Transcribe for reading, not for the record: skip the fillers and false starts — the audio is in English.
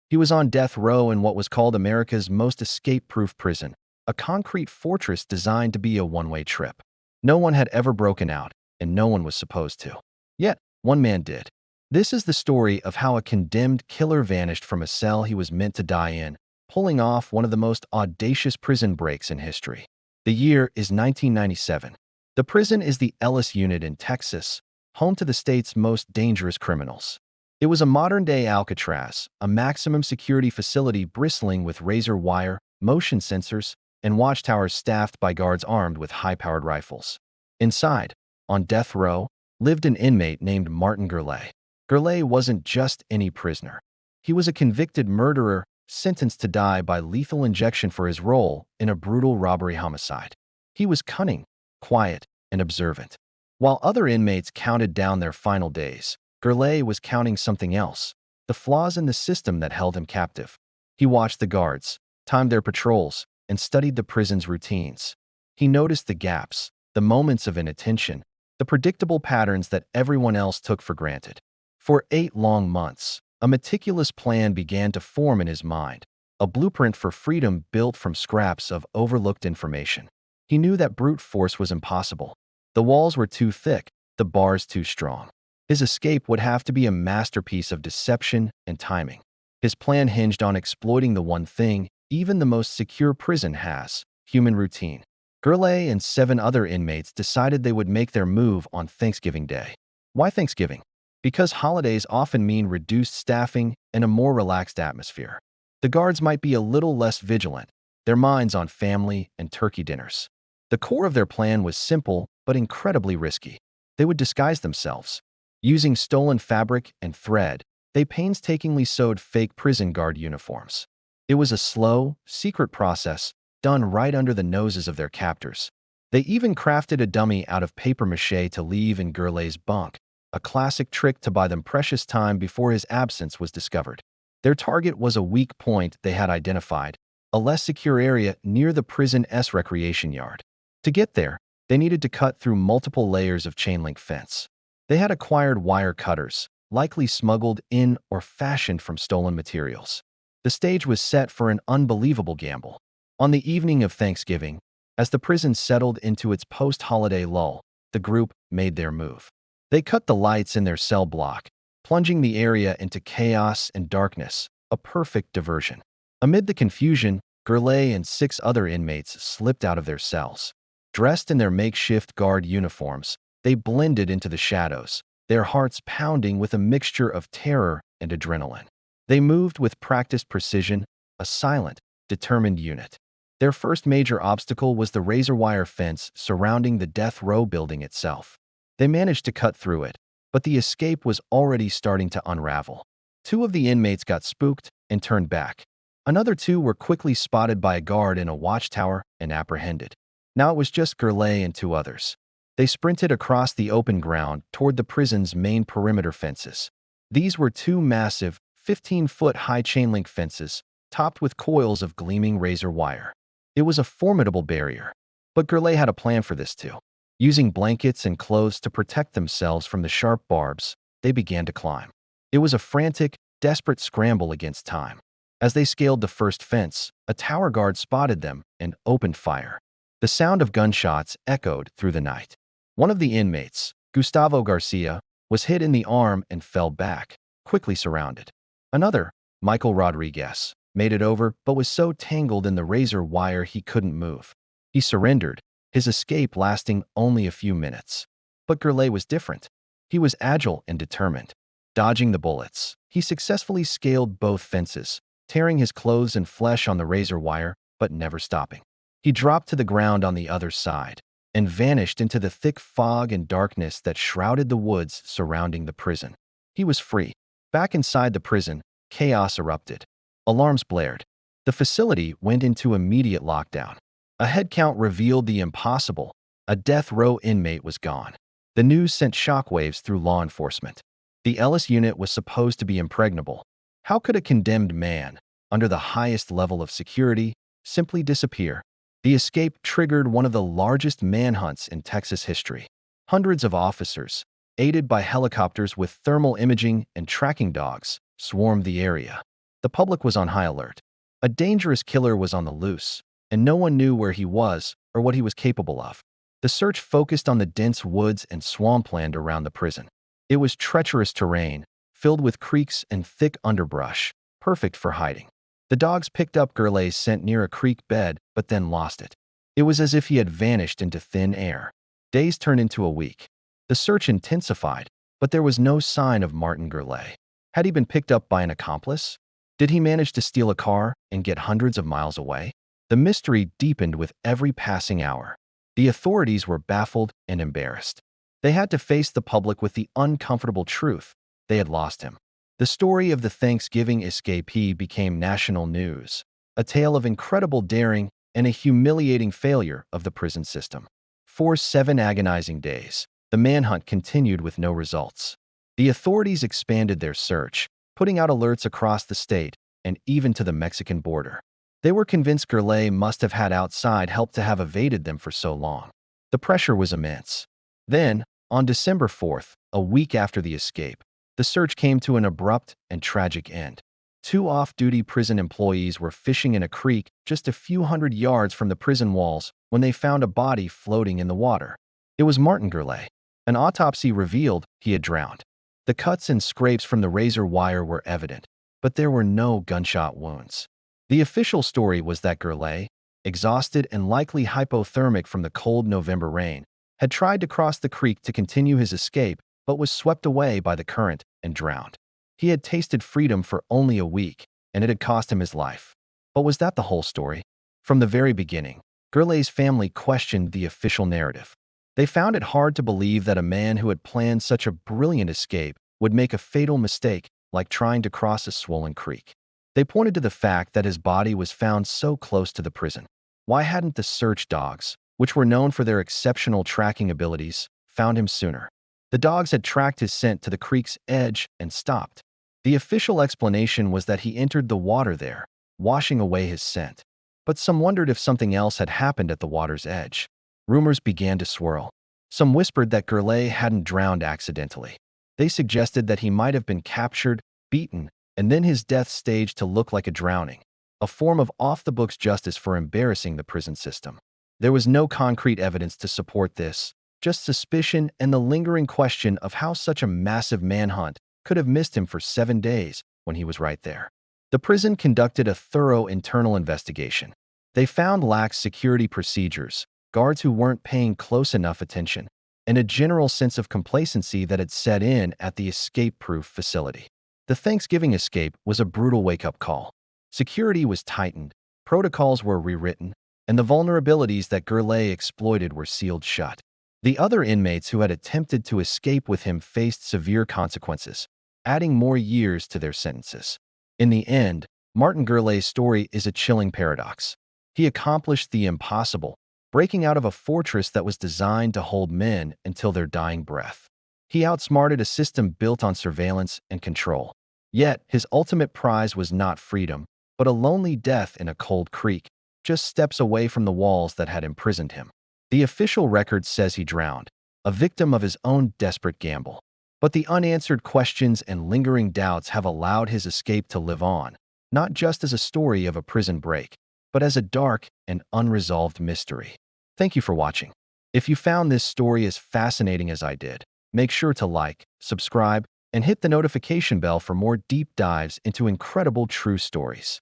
He was on death row in what was called America's most escape-proof prison, a concrete fortress designed to be a one-way trip. No one had ever broken out, and no one was supposed to. Yet, one man did. This is the story of how a condemned killer vanished from a cell he was meant to die in, pulling off one of the most audacious prison breaks in history. The year is 1997. The prison is the Ellis Unit in Texas, home to the state's most dangerous criminals. It was a modern-day Alcatraz, a maximum security facility bristling with razor wire, motion sensors, and watchtowers staffed by guards armed with high-powered rifles. Inside, on death row, lived an inmate named Martin Gurley. Gurley wasn't just any prisoner. He was a convicted murderer sentenced to die by lethal injection for his role in a brutal robbery homicide. He was cunning, quiet, and observant. While other inmates counted down their final days, Gurley was counting something else, the flaws in the system that held him captive. He watched the guards, timed their patrols, and studied the prison's routines. He noticed the gaps, the moments of inattention, the predictable patterns that everyone else took for granted. For 8 long months, a meticulous plan began to form in his mind, a blueprint for freedom built from scraps of overlooked information. He knew that brute force was impossible. The walls were too thick, the bars too strong. His escape would have to be a masterpiece of deception and timing. His plan hinged on exploiting the one thing even the most secure prison has: human routine. Gurley and 7 other inmates decided they would make their move on Thanksgiving Day. Why Thanksgiving? Because holidays often mean reduced staffing and a more relaxed atmosphere. The guards might be a little less vigilant, their minds on family and turkey dinners. The core of their plan was simple but incredibly risky. They would disguise themselves. Using stolen fabric and thread, they painstakingly sewed fake prison guard uniforms. It was a slow, secret process done right under the noses of their captors. They even crafted a dummy out of papier-mâché to leave in Gurley's bunk, a classic trick to buy them precious time before his absence was discovered. Their target was a weak point they had identified, a less secure area near the prison's recreation yard. To get there, they needed to cut through multiple layers of chain-link fence. They had acquired wire cutters, likely smuggled in or fashioned from stolen materials. The stage was set for an unbelievable gamble. On the evening of Thanksgiving, as the prison settled into its post-holiday lull, the group made their move. They cut the lights in their cell block, plunging the area into chaos and darkness, a perfect diversion. Amid the confusion, Gurley and 6 other inmates slipped out of their cells. Dressed in their makeshift guard uniforms, they blended into the shadows, their hearts pounding with a mixture of terror and adrenaline. They moved with practiced precision, a silent, determined unit. Their first major obstacle was the razor wire fence surrounding the death row building itself. They managed to cut through it, but the escape was already starting to unravel. 2 of the inmates got spooked and turned back. Another 2 were quickly spotted by a guard in a watchtower and apprehended. Now it was just Gurley and 2 others. They sprinted across the open ground toward the prison's main perimeter fences. These were 2 massive, 15-foot-high chain-link fences, topped with coils of gleaming razor wire. It was a formidable barrier. But Gurley had a plan for this too. Using blankets and clothes to protect themselves from the sharp barbs, they began to climb. It was a frantic, desperate scramble against time. As they scaled the first fence, a tower guard spotted them and opened fire. The sound of gunshots echoed through the night. One of the inmates, Gustavo Garcia, was hit in the arm and fell back, quickly surrounded. Another, Michael Rodriguez, made it over but was so tangled in the razor wire he couldn't move. He surrendered, his escape lasting only a few minutes. But Gurley was different. He was agile and determined. Dodging the bullets, he successfully scaled both fences, tearing his clothes and flesh on the razor wire, but never stopping. He dropped to the ground on the other side and vanished into the thick fog and darkness that shrouded the woods surrounding the prison. He was free. Back inside the prison, chaos erupted. Alarms blared. The facility went into immediate lockdown. A head count revealed the impossible. A death row inmate was gone. The news sent shockwaves through law enforcement. The Ellis unit was supposed to be impregnable. How could a condemned man, under the highest level of security, simply disappear? The escape triggered one of the largest manhunts in Texas history. Hundreds of officers, aided by helicopters with thermal imaging and tracking dogs, swarmed the area. The public was on high alert. A dangerous killer was on the loose, and no one knew where he was or what he was capable of. The search focused on the dense woods and swampland around the prison. It was treacherous terrain, filled with creeks and thick underbrush, perfect for hiding. The dogs picked up Gurley's scent near a creek bed, but then lost it. It was as if he had vanished into thin air. Days turned into a week. The search intensified, but there was no sign of Martin Gurley. Had he been picked up by an accomplice? Did he manage to steal a car and get hundreds of miles away? The mystery deepened with every passing hour. The authorities were baffled and embarrassed. They had to face the public with the uncomfortable truth: they had lost him. The story of the Thanksgiving escapee became national news, a tale of incredible daring and a humiliating failure of the prison system. For 7 agonizing days, the manhunt continued with no results. The authorities expanded their search, putting out alerts across the state and even to the Mexican border. They were convinced Gurley must have had outside help to have evaded them for so long. The pressure was immense. Then, on December 4th, a week after the escape, the search came to an abrupt and tragic end. 2 off-duty prison employees were fishing in a creek just a few hundred yards from the prison walls when they found a body floating in the water. It was Martin Gurley. An autopsy revealed he had drowned. The cuts and scrapes from the razor wire were evident, but there were no gunshot wounds. The official story was that Gurley, exhausted and likely hypothermic from the cold November rain, had tried to cross the creek to continue his escape but was swept away by the current and drowned. He had tasted freedom for only a week, and it had cost him his life. But was that the whole story? From the very beginning, Gurley's family questioned the official narrative. They found it hard to believe that a man who had planned such a brilliant escape would make a fatal mistake like trying to cross a swollen creek. They pointed to the fact that his body was found so close to the prison. Why hadn't the search dogs, which were known for their exceptional tracking abilities, found him sooner? The dogs had tracked his scent to the creek's edge and stopped. The official explanation was that he entered the water there, washing away his scent. But some wondered if something else had happened at the water's edge. Rumors began to swirl. Some whispered that Gurley hadn't drowned accidentally. They suggested that he might have been captured, beaten, and then his death staged to look like a drowning, a form of off-the-books justice for embarrassing the prison system. There was no concrete evidence to support this, just suspicion and the lingering question of how such a massive manhunt could have missed him for 7 days when he was right there. The prison conducted a thorough internal investigation. They found lax security procedures, guards who weren't paying close enough attention, and a general sense of complacency that had set in at the escape-proof facility. The Thanksgiving escape was a brutal wake-up call. Security was tightened, protocols were rewritten, and the vulnerabilities that Gurley exploited were sealed shut. The other inmates who had attempted to escape with him faced severe consequences, adding more years to their sentences. In the end, Martin Gurley's story is a chilling paradox. He accomplished the impossible, breaking out of a fortress that was designed to hold men until their dying breath. He outsmarted a system built on surveillance and control. Yet, his ultimate prize was not freedom, but a lonely death in a cold creek, just steps away from the walls that had imprisoned him. The official record says he drowned, a victim of his own desperate gamble. But the unanswered questions and lingering doubts have allowed his escape to live on, not just as a story of a prison break, but as a dark and unresolved mystery. Thank you for watching. If you found this story as fascinating as I did, make sure to like, subscribe, and hit the notification bell for more deep dives into incredible true stories.